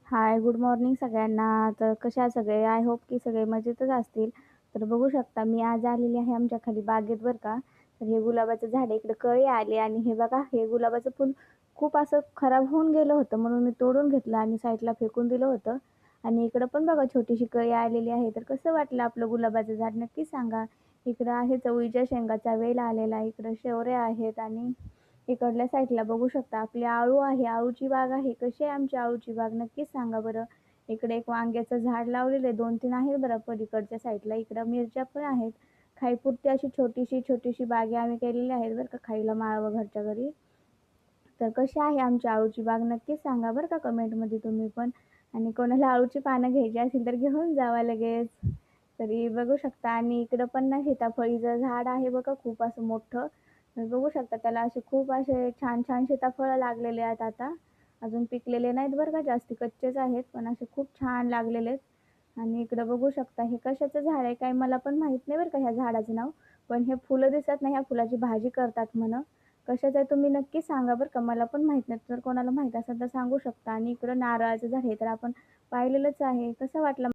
हाय, good morning सगळ्यांना. तर कसे आहे सगळे? आय होप की सगळे मजेतच असतील. तर बघू शकता मी आज आलेली आहे आमच्या खाली बागेत बरं का. तर हे गुलाबाचं झाड आहे, इकडे कळी आली आणि हे बघा हे गुलाबाचं फूल खूप असं खराब होऊन गेलं होतं म्हणून मी तोडून घेतलं आणि साईडला फेकून दिलं होतं. आणि इकडं पण बघा छोटीशी कळी आलेली आहे. तर कसं वाटलं आपलं गुलाबाचं झाड नक्की सांगा. इकडं आहे चवळीच्या शेंगाचा वेल आलेला, इकडं शेवऱ्या आहेत आणि इकडल्या साईडला बघू शकता आपली आळू आहे, आळूची बाग आहे. कशी आहे आमची आळूची बाग नक्कीच सांगा बरं. इकडे एक वांग्याचं झाड लावलेलं आहे, 2-3 आहेत बरं पलीकडच्या साईडला. इकडं मिरच्या पण आहेत. खाईपुरती अशी छोटीशी बागे आम्ही केलेली आहेत बरं का, खायला माळवं घरच्या घरी. तर कशी आहे आमची आळूची बाग नक्कीच सांगा बरं का कमेंटमध्ये तुम्ही पण. आणि कोणाला आळूची पानं घ्यायची असेल तर घेऊन जावा लगेच. तरी बघू शकता आणि इकडं पण ना सीताफळीचं झाड आहे बघा खूप असं मोठं. तर बघू शकता त्याला असे खूप असे छान सीताफळं लागलेले आहेत आता. अजून पिकलेले नाहीत बरं का जास्ती कच्चेच आहेत, पण असे खूप छान लागलेले आहेत. आणि इकडं बघू शकता हे कशाचं झाड आहे काय मला पण माहीत नाही बरं का ह्या झाडाचं नाव. पण हे फुलं दिसत नाही, ह्या फुलाची भाजी करतात म्हण. कशाचं आहे तुम्ही नक्की सांगा बरं का, मला पण माहीत नाही. जर कोणाला माहीत असेल तर सांगू शकता. आणि इकडं नारळाचं झाड आहे तर आपण पाहिलेलंच आहे. कसं वाटलं